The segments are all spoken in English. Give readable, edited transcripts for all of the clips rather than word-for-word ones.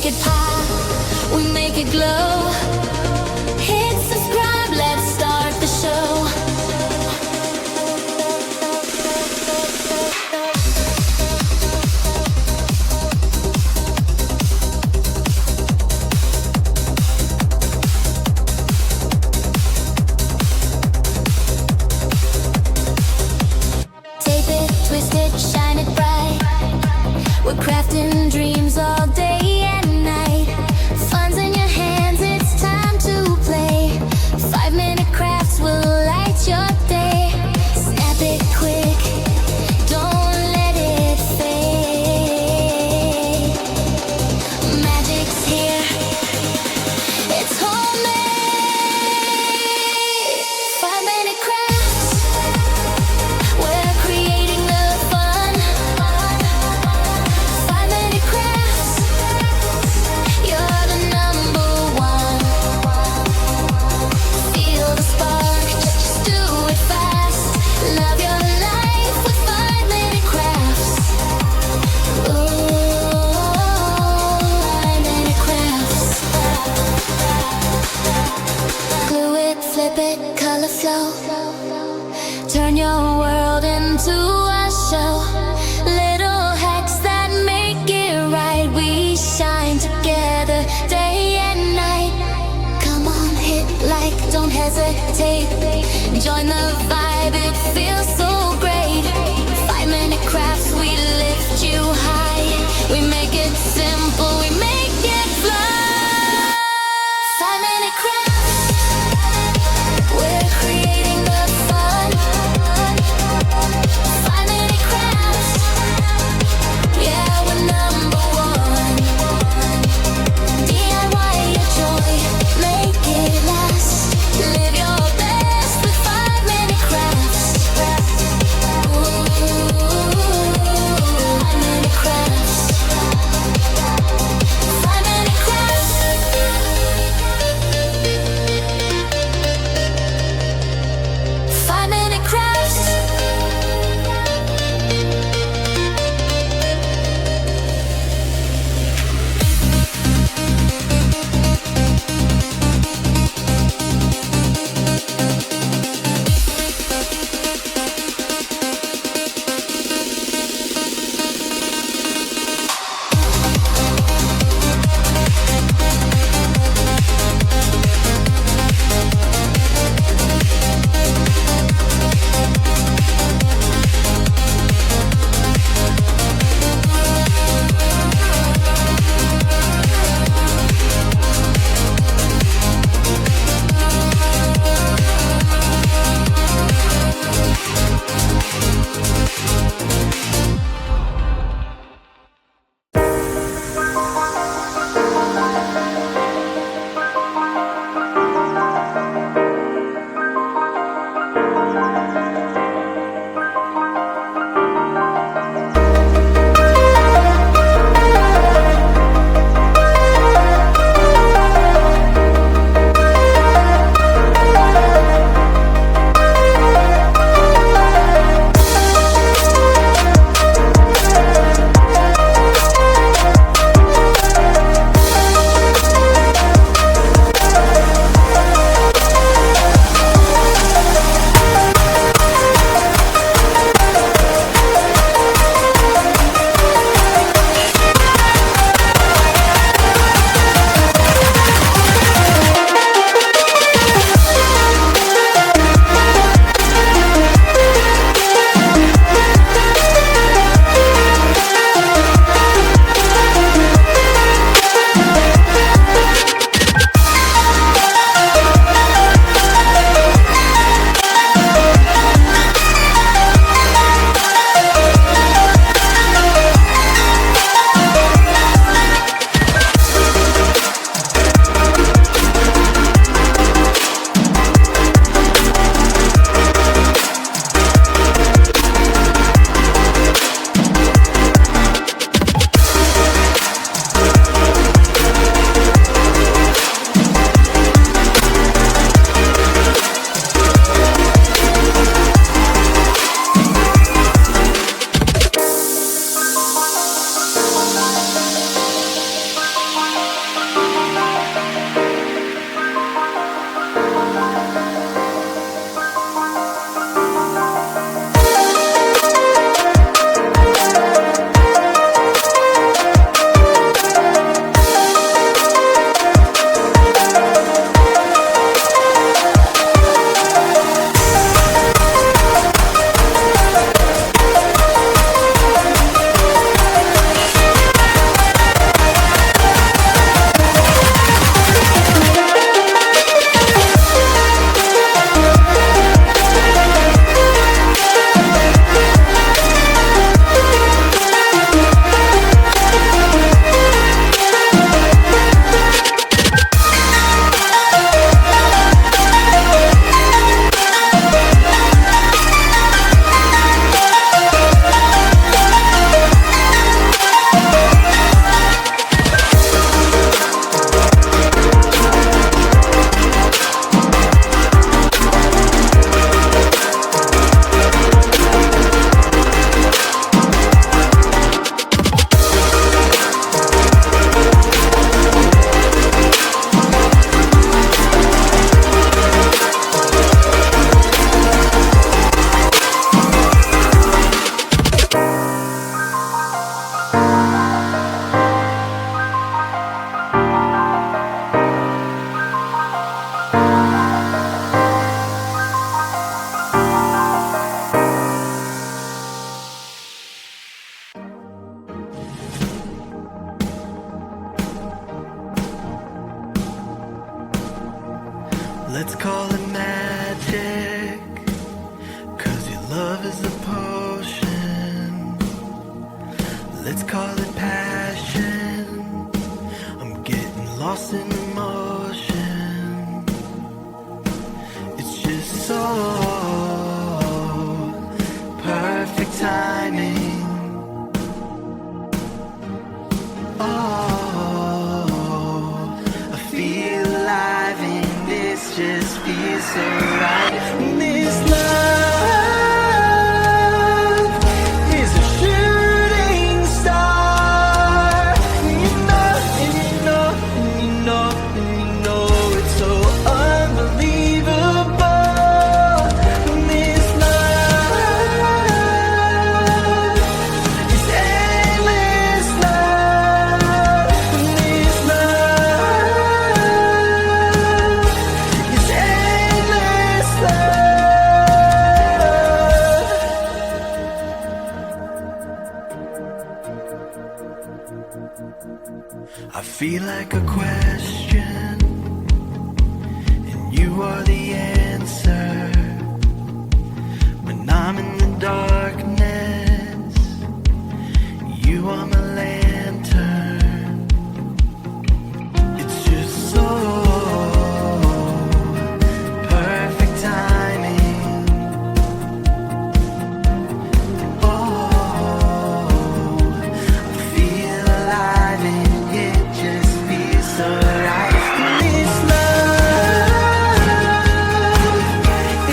make it pop, we make it glow. Hit subscribe, let's start the show. Tape it, twist it, shine it bright. We're crafting dreams all day and night. Fun's in your hands, it's time to play. 5-minute crafts will light your day. Snap it quick, don't let it fade. Magic's here, it's homemade. 5-minute crafts, we're creating the fun. 5-minute crafts, you're the number one. Feel the spark, just do it fast. Love your life with 5-minute crafts. Ooh, 5-minute crafts. Glue it, flip it, color flow. Turn your world into a show. Little hacks that make it right. We shine together day and night. Come on, hit like, don't hesitate. Join the vibe, it feels so great. 5-minute crafts, we lift you high. We make it simple, we make it fly. 5-minute crafts, we're creating the fun. 5-minute crafts, yeah, we're number one. DIY your joy, make it last. Live your best with 5-minute crafts. Ooh, 5-minute crafts. Let's call it magic, 'cause your love is a potion. Let's call it passion, I'm getting lost in emotion. It's just so perfect timing. Oh, I feel alive and this just feels so right. This love is a shooting star. You know, and you know, and you know, and you know it's so unbelievable. This love is endless love. This love is endless love. I feel like a question, and you are the answer. When I'm in the darkness, you are my lantern. It's just so perfect timing. Oh, I feel alive and it just feels so right. This love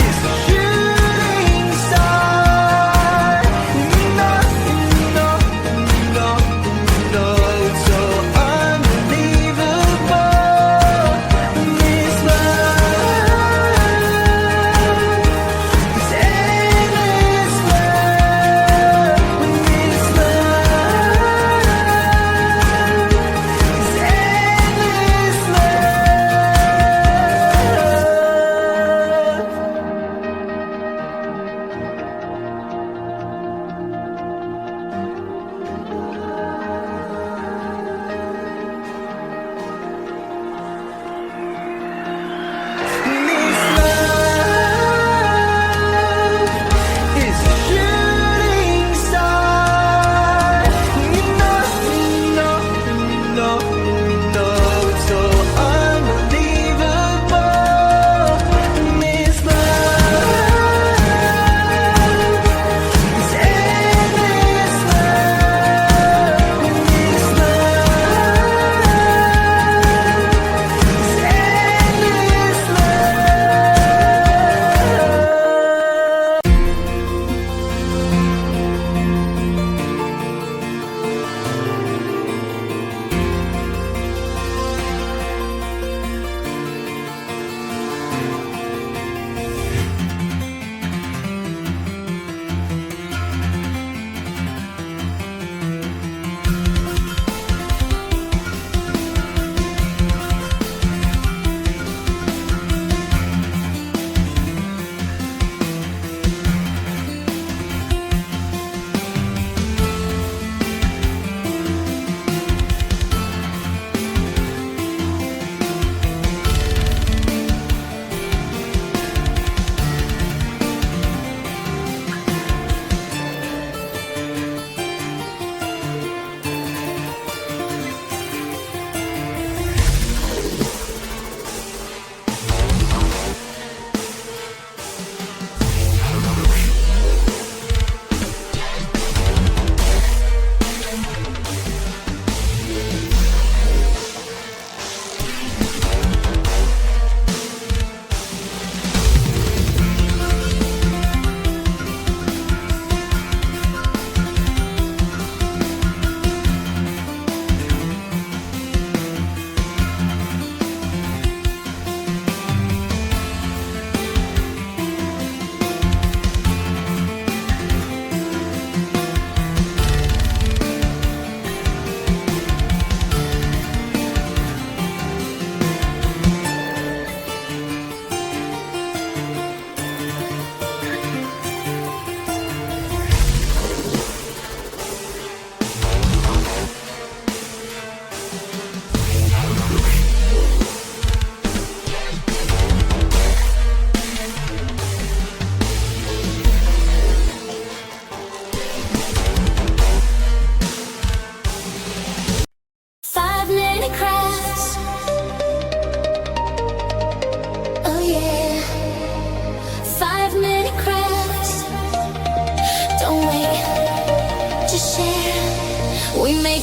is a shooting star. You know, you know, you know,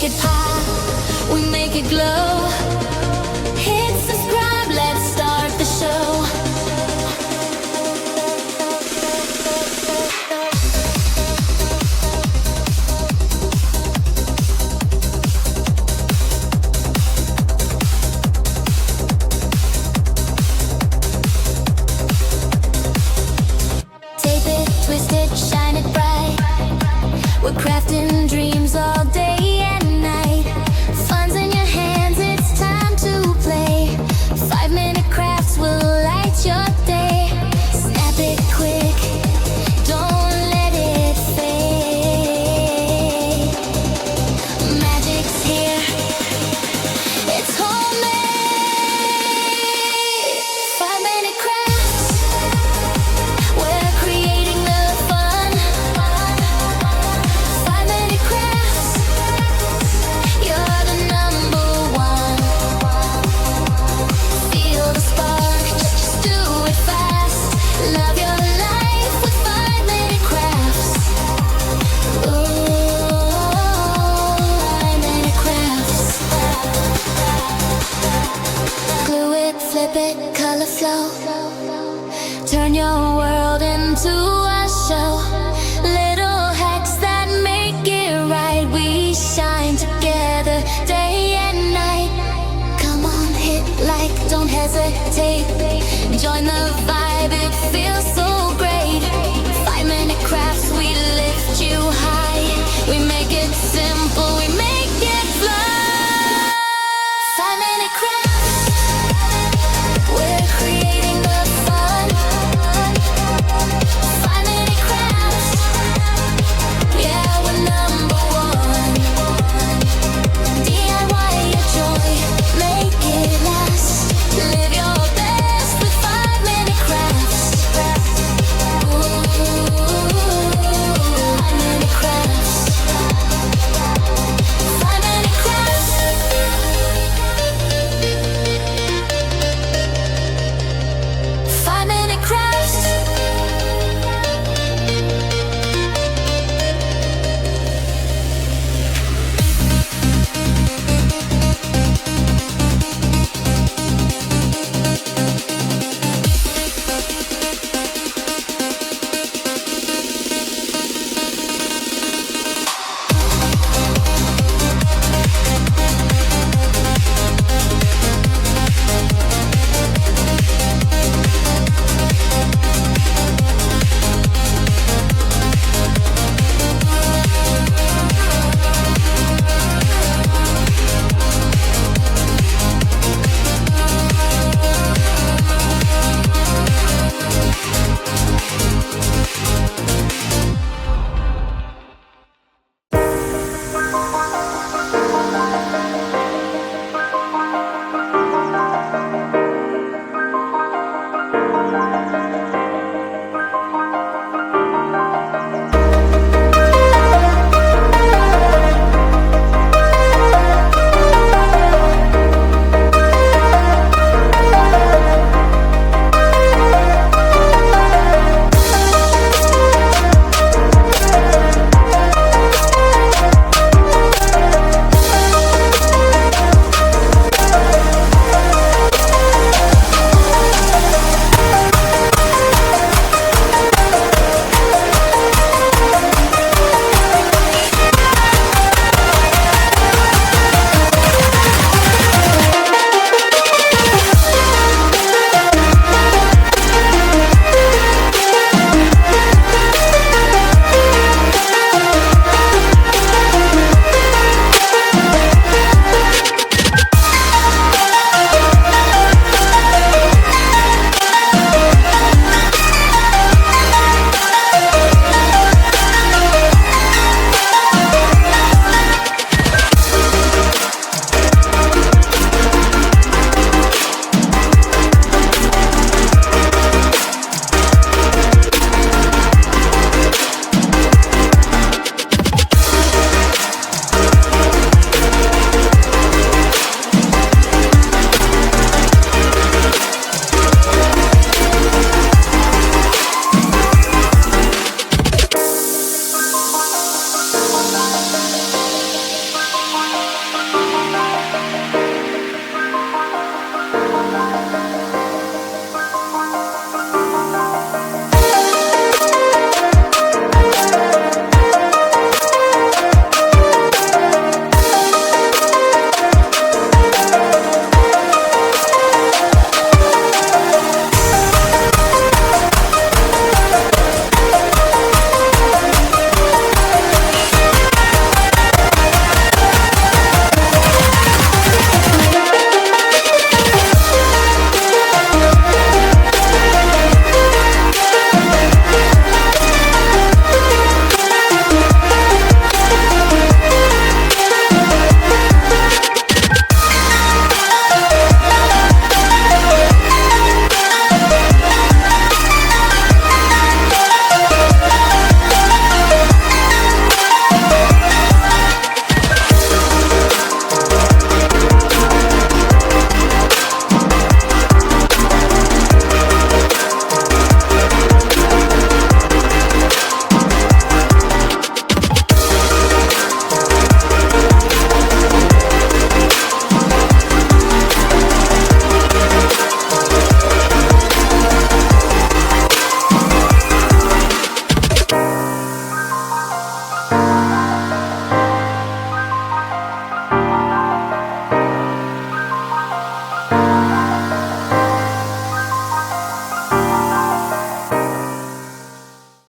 it pop, we make it glow. Hit subscribe, let's start the show. Tape it, twist it, shine it bright. We're crafting dreams all day and night. Fun's in your hands, it's time to play. 5-minute crafts will light your day. Snap it quick, don't let it fade. Magic's here, it's homemade. 5-minute crafts, we're creating the fun. 5-minute crafts, you're the number one. Feel the spark, just do it fast. Love your life with 5-minute crafts. Ooh, 5-minute crafts. Glue it, flip it, color flow. Turn your world into a show. Little hacks that make it right. We shine together day and night. Come on, hit like, don't hesitate. Join the vibe, it feels so